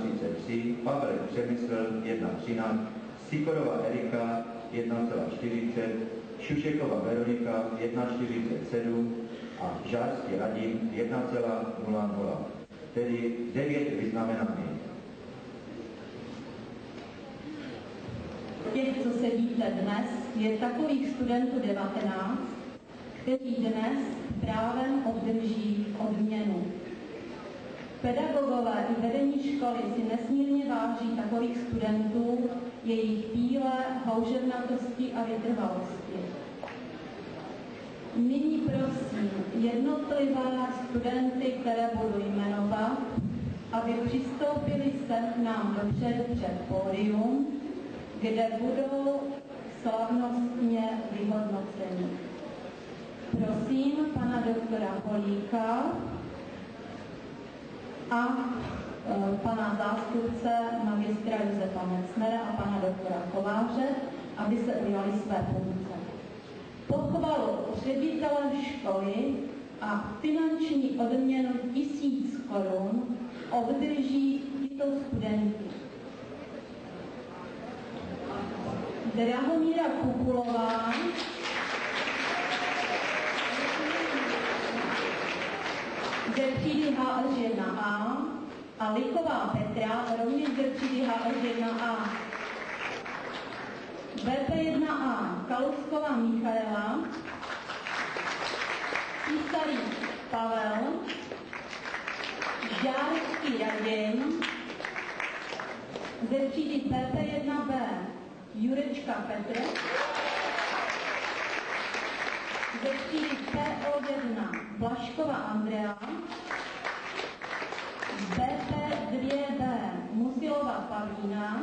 1,33, Pavel Přemysl 1,13, Sikorova Erika 1,40, Šušekova Veronika 1,47 a Žárský Radim 1,00, tedy 9 vyznamenaných. Těch, co sedíte dnes, je takových studentů 19, kteří dnes právem obdrží odměnu. Pedagogové i vedení školy si nesmírně váží takových studentů, jejich píle, houževnatosti a vytrvalosti. Nyní prosím jednotlivé studenty, které budu jmenovat, aby přistoupili sem k nám dopředu před pódium, kde budou slavnostně vyhodnoceni. Prosím pana doktora Holíka a pana zástupce magistra Josefa Metznera a pana doktora Kováře, aby se ujali své funkce. Pochvalu ředitele školy a finanční odměnu 1000 korun obdrží tito studenti. Drahomíra Kukulová, ze třídy HŠ1A a Liková Petra, rovněž ze třídy HŠ1A. BP1A Kalusková Michaela, Písalý Pavel, Žárský Radim, ze třídy PP1B Jurečka Petr, ze třídy PO1 Blašková Andrea, BP2B Musilová Pavlína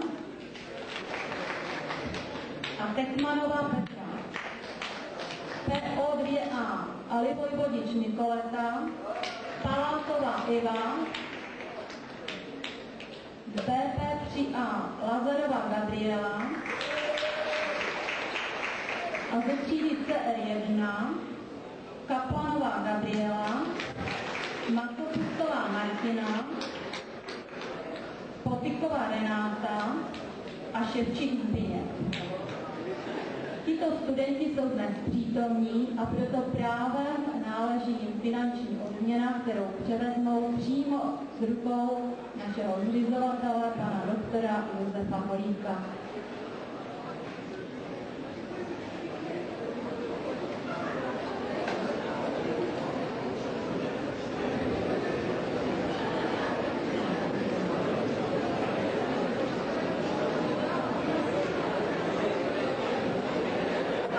a Tekmanová Petra, PO2A Alivojvodič Nikoleta, Paláková Iva, BP3A Lazarová Gabriela a ze třídy CR1 Kaplanová Gabriela, Matopustová Martina, Potyková Renáta a Ševčík Zbyněk. Tito studenti jsou dnes přítomní a proto právem náleží jim finanční odměna, kterou převezmou přímo z rukou našeho zřizovatele, pana doktora Josefa Holíka.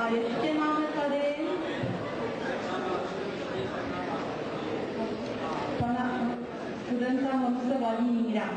A ještě máme tady pana studenta Honce Vladimíra.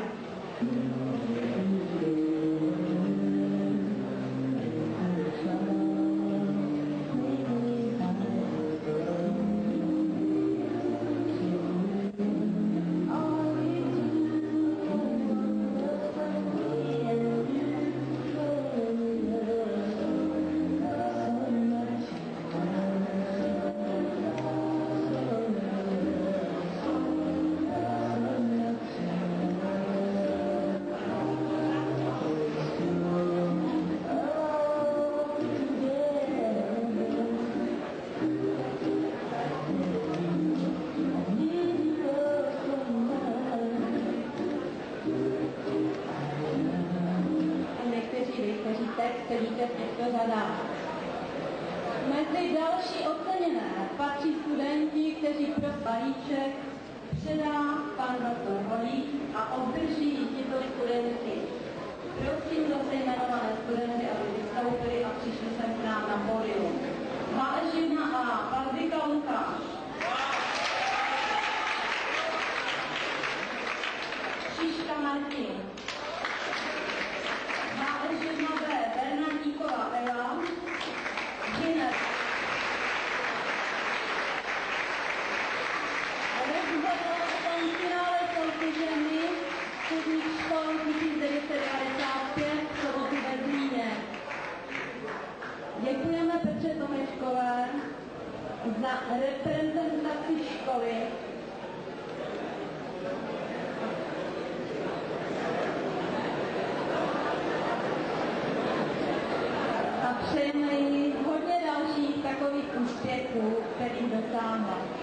Sedíte v těchto řadách. Mezi další oceněné patří studenti, kteří pro balíček předá pan doktor Holík a obdrží tito studenti. Prosím zase jmenované studenty, aby vystoupili a přišli sem k nám na pódium. HŠ1A Pavlíka Lukáš. Šiška Martin. HŠ1B Bernardíková Ela, Žiner. Rozhodl o tom finále soutěžení středních škol 1995 v sobotu ve Zlíně. Děkujeme Petře Tomečkové za reprezentaci školy. přejeme jí hodně dalších takových úspěchů, kterých dosáhla.